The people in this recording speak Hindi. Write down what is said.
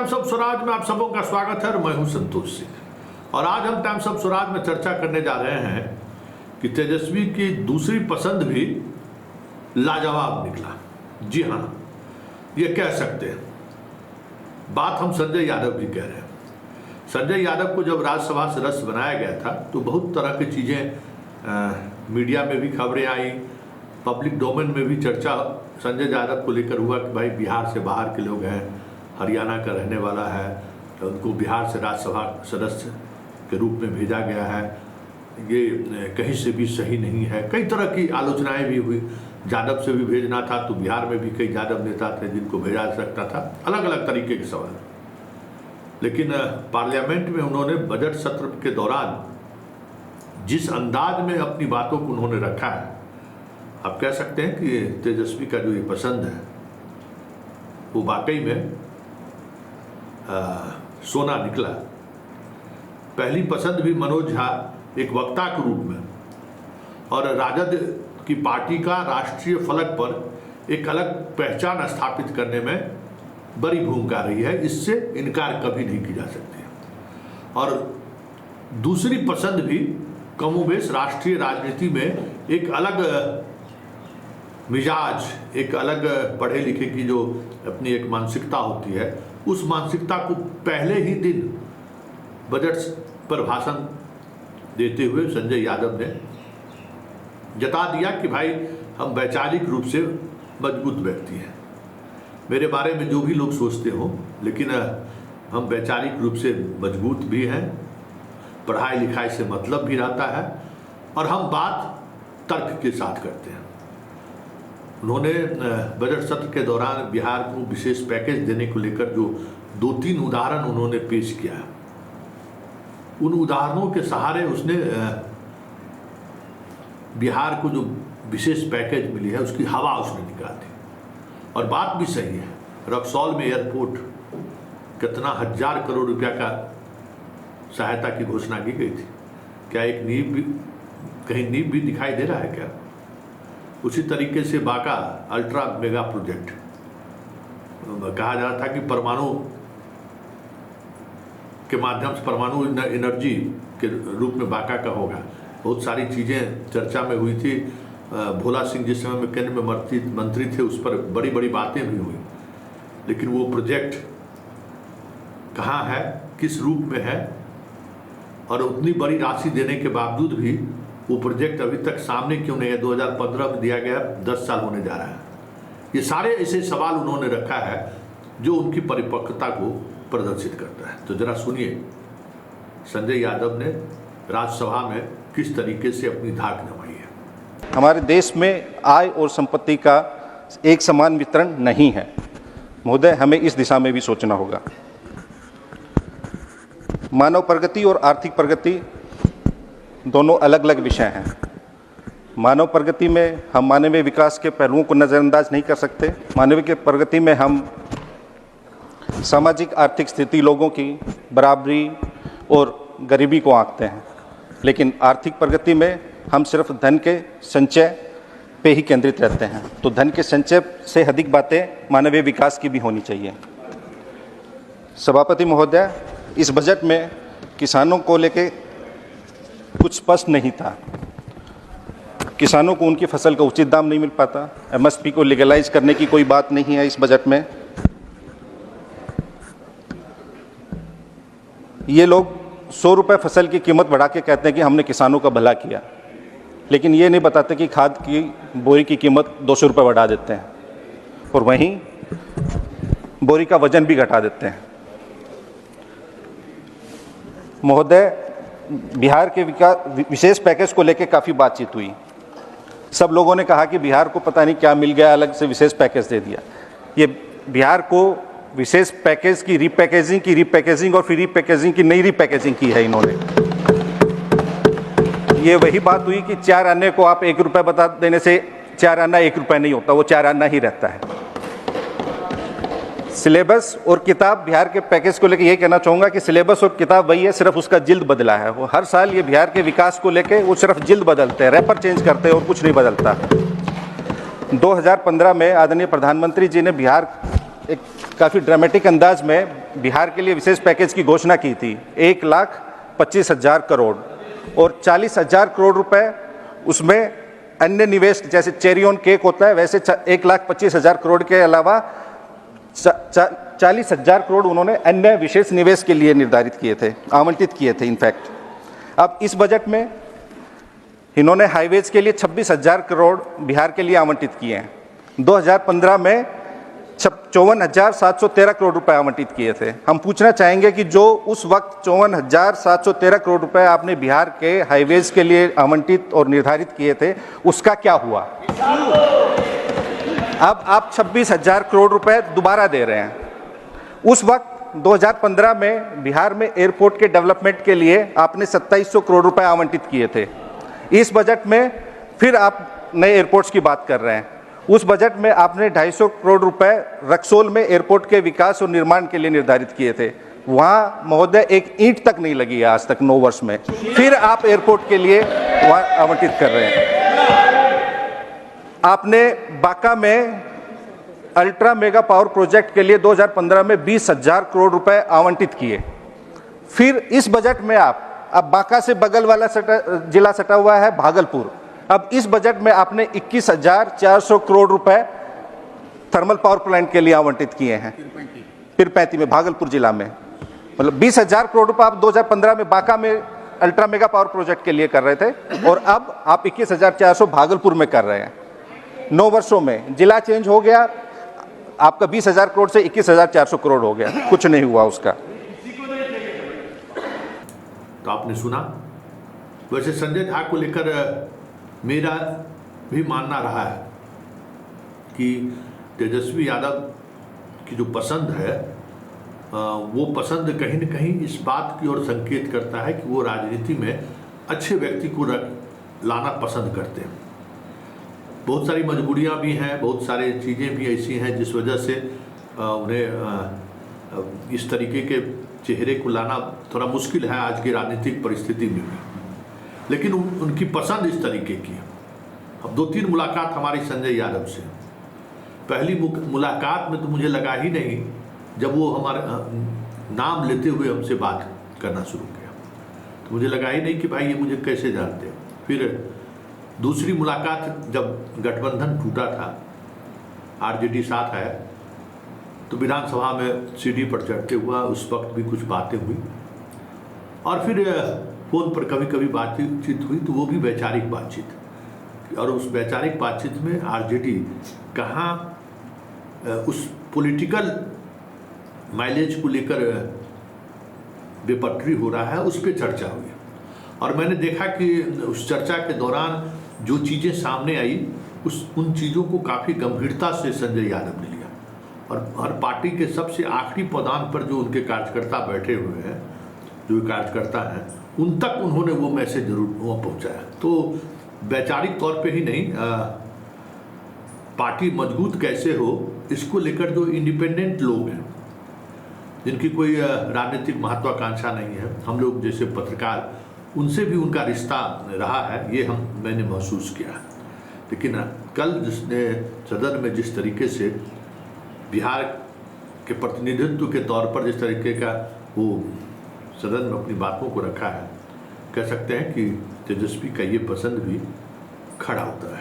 टाइम्स ऑफ स्वराज में आप सबों का स्वागत है और मैं हूं संतोष सिंह। और आज हम टाइम्स ऑफ स्वराज में चर्चा करने जा रहे हैं कि तेजस्वी की दूसरी पसंद भी लाजवाब निकला। जी हाँ, ये कह सकते हैं। बात हम संजय यादव की कह रहे हैं। संजय यादव को जब राज्यसभा सदस्य बनाया गया था तो बहुत तरह की चीज़ें मीडिया में भी खबरें आई, पब्लिक डोमेन में भी चर्चा संजय यादव को लेकर हुआ कि भाई बिहार से बाहर के लोग हैं, हरियाणा का रहने वाला है, तो उनको बिहार से राज्यसभा सदस्य के रूप में भेजा गया है, ये कहीं से भी सही नहीं है। कई तरह की आलोचनाएं भी हुई। यादव से भी भेजना था तो बिहार में भी कई यादव नेता थे जिनको भेजा जा सकता था, अलग अलग तरीके के सवाल। लेकिन पार्लियामेंट में उन्होंने बजट सत्र के दौरान जिस अंदाज में अपनी बातों को उन्होंने रखा है, आप कह सकते हैं कि तेजस्वी का जो ये पसंद है वो वाकई में सोना निकला। पहली पसंद भी मनोज झा एक वक्ता के रूप में और राजद की पार्टी का राष्ट्रीय फलक पर एक अलग पहचान स्थापित करने में बड़ी भूमिका रही है, इससे इनकार कभी नहीं की जा सकती। और दूसरी पसंद भी कमोबेश राष्ट्रीय राजनीति में एक अलग मिजाज, एक अलग पढ़े लिखे की जो अपनी एक मानसिकता होती है, उस मानसिकता को पहले ही दिन बजट पर भाषण देते हुए संजय यादव ने जता दिया कि भाई हम वैचारिक रूप से मजबूत व्यक्ति हैं। मेरे बारे में जो भी लोग सोचते हो, लेकिन हम वैचारिक रूप से मजबूत भी हैं, पढ़ाई लिखाई से मतलब भी रहता है और हम बात तर्क के साथ करते हैं। उन्होंने बजट सत्र के दौरान बिहार को विशेष पैकेज देने को लेकर जो 2-3 उदाहरण उन्होंने पेश किया, उन उदाहरणों के सहारे उसने बिहार को जो विशेष पैकेज मिली है उसकी हवा उसने निकाल दी। और बात भी सही है। रक्सौल में एयरपोर्ट कितना 1000 करोड़ रुपया का सहायता की घोषणा की गई थी। क्या एक नींव भी, कहीं नींव भी दिखाई दे रहा है क्या? उसी तरीके से बांका अल्ट्रा मेगा प्रोजेक्ट, कहा जा रहा था कि परमाणु के माध्यम से परमाणु एनर्जी के रूप में बांका का होगा। बहुत सारी चीज़ें चर्चा में हुई थी। भोला सिंह जिस समय में केंद्र में मंत्री थे, उस पर बड़ी बड़ी बातें भी हुई। लेकिन वो प्रोजेक्ट कहाँ है, किस रूप में है, और उतनी बड़ी राशि देने के बावजूद भी वो प्रोजेक्ट अभी तक सामने क्यों नहीं है? 2015 में दिया गया, 10 साल होने जा रहा है। ये सारे ऐसे सवाल उन्होंने रखा है जो उनकी परिपक्वता को प्रदर्शित करता है। तो जरा सुनिए संजय यादव ने राज्यसभा में किस तरीके से अपनी धाक जमाई है। हमारे देश में आय और संपत्ति का एक समान वितरण नहीं है महोदय, हमें इस दिशा में भी सोचना होगा। मानव प्रगति और आर्थिक प्रगति दोनों अलग अलग विषय हैं। मानव प्रगति में हम मानवीय विकास के पहलुओं को नज़रअंदाज नहीं कर सकते। मानवीय प्रगति में हम सामाजिक आर्थिक स्थिति, लोगों की बराबरी और गरीबी को आंकते हैं। लेकिन आर्थिक प्रगति में हम सिर्फ धन के संचय पे ही केंद्रित रहते हैं। तो धन के संचय से अधिक बातें मानवीय विकास की भी होनी चाहिए। सभापति महोदय, इस बजट में किसानों को लेके कुछ स्पष्ट नहीं था। किसानों को उनकी फसल का उचित दाम नहीं मिल पाता। एमएसपी को लीगलाइज करने की कोई बात नहीं है इस बजट में। ये लोग 100 रुपये फसल की कीमत बढ़ा के कहते हैं कि हमने किसानों का भला किया, लेकिन ये नहीं बताते कि खाद की बोरी की कीमत 200 रुपये बढ़ा देते हैं और वहीं बोरी का वजन भी घटा देते हैं। महोदय, बिहार के विशेष पैकेज को लेकर काफ़ी बातचीत हुई। सब लोगों ने कहा कि बिहार को पता नहीं क्या मिल गया, अलग से विशेष पैकेज दे दिया। ये बिहार को विशेष पैकेज की रीपैकेजिंग और फिर रीपैकेजिंग की नई रीपैकेजिंग की है इन्होंने। ये वही बात हुई कि 4 आने को आप 1 रुपये बता देने से 4 आना 1 रुपये नहीं होता, वो 4 आना ही रहता है। सिलेबस और किताब, बिहार के पैकेज को लेकर यही कहना चाहूँगा कि सिलेबस और किताब वही है, सिर्फ उसका जिल्द बदला है। वो हर साल ये बिहार के विकास को लेकर वो सिर्फ जिल्द बदलते हैं, रैपर चेंज करते हैं और कुछ नहीं बदलता। 2015 में आदरणीय प्रधानमंत्री जी ने बिहार एक काफ़ी ड्रामेटिक अंदाज में बिहार के लिए विशेष पैकेज की घोषणा की थी 1,25,000 करोड़, और 40,000 करोड़ रुपए उसमें अन्य निवेश जैसे चेरी ऑन केक होता है वैसे 1,25,000 करोड़ के अलावा 40,000 करोड़ उन्होंने अन्य विशेष निवेश के लिए निर्धारित किए थे, आवंटित किए थे इनफैक्ट। अब इस बजट में इन्होंने हाईवेज के लिए 26,000 करोड़ बिहार के लिए आवंटित किए हैं। 2015 में 54,713 करोड़ रुपए आवंटित किए थे। हम पूछना चाहेंगे कि जो उस वक्त 54,713 करोड़ रुपए आपने बिहार के हाईवेज के लिए आवंटित और निर्धारित किए थे, उसका क्या हुआ? अब आप 26,000 करोड़ रुपए दोबारा दे रहे हैं। उस वक्त 2015 में बिहार में एयरपोर्ट के डेवलपमेंट के लिए आपने 2700 करोड़ रुपए आवंटित किए थे। इस बजट में फिर आप नए एयरपोर्ट्स की बात कर रहे हैं। उस बजट में आपने 250 करोड़ रुपए रक्सौल में एयरपोर्ट के विकास और निर्माण के लिए निर्धारित किए थे। वहाँ महोदय एक ईंट तक नहीं लगी है आज तक 9 वर्ष में, फिर आप एयरपोर्ट के लिए वहाँ आवंटित कर रहे हैं। आपने बांका में अल्ट्रा मेगा पावर प्रोजेक्ट के लिए 2015 में 20,000 करोड़ रुपए आवंटित किए। फिर इस बजट में अब बांका से बगल वाला जिला सटा हुआ है भागलपुर। अब इस बजट में आपने 21,400 करोड़ रुपए थर्मल पावर प्लांट के लिए आवंटित किए हैं पीरपैंती में, भागलपुर जिला में। मतलब 20,000 करोड़ रुपए आप 2015 में बांका में अल्ट्रा मेगा पावर प्रोजेक्ट के लिए कर रहे थे, और अब आप 21,400 भागलपुर में कर रहे हैं। 9 वर्षों में जिला चेंज हो गया, आपका 20,000 करोड़ से 21,400 करोड़ हो गया, कुछ नहीं हुआ उसका। तो आपने सुना। वैसे संजय झा को लेकर मेरा भी मानना रहा है कि तेजस्वी यादव की जो पसंद है वो पसंद कहीं न कहीं इस बात की ओर संकेत करता है कि वो राजनीति में अच्छे व्यक्ति को लाना पसंद करते हैं। बहुत सारी मजबूरियां भी हैं, बहुत सारी चीज़ें भी ऐसी हैं जिस वजह से उन्हें इस तरीके के चेहरे को लाना थोड़ा मुश्किल है आज की राजनीतिक परिस्थिति में भी, लेकिन उनकी पसंद इस तरीके की है। अब 2-3 मुलाकात हमारी संजय यादव से। पहली मुलाकात में तो मुझे लगा ही नहीं, जब वो हमारा नाम लेते हुए हमसे बात करना शुरू किया तो मुझे लगा ही नहीं कि भाई ये मुझे कैसे जानते हैं। फिर दूसरी मुलाकात जब गठबंधन टूटा था, आरजेडी साथ आया, तो विधानसभा में सीढ़ी पर चढ़ते हुआ उस वक्त भी कुछ बातें हुई, और फिर फोन पर कभी कभी बातचीत हुई, तो वो भी वैचारिक बातचीत। और उस वैचारिक बातचीत में आरजेडी कहाँ उस पॉलिटिकल माइलेज को लेकर बेपटरी हो रहा है, उस पर चर्चा हुई। और मैंने देखा कि उस चर्चा के दौरान जो चीज़ें सामने आई, उन चीज़ों को काफ़ी गंभीरता से संजय यादव ने लिया, और हर पार्टी के सबसे आखिरी पदान पर जो उनके कार्यकर्ता बैठे हुए हैं, जो कार्यकर्ता हैं, उन तक उन्होंने वो मैसेज जरूर वहाँ पहुँचाया। तो वैचारिक तौर पे ही नहीं, पार्टी मजबूत कैसे हो इसको लेकर जो इंडिपेंडेंट लोग हैं, जिनकी कोई राजनीतिक महत्वाकांक्षा नहीं है, हम लोग जैसे पत्रकार, उनसे भी उनका रिश्ता रहा है, ये मैंने महसूस किया। लेकिन कल जिसने सदन में जिस तरीके से बिहार के प्रतिनिधित्व के तौर पर जिस तरीके का वो सदन में अपनी बातों को रखा है, कह सकते हैं कि तेजस्वी का ये पसंद भी खड़ा होता है।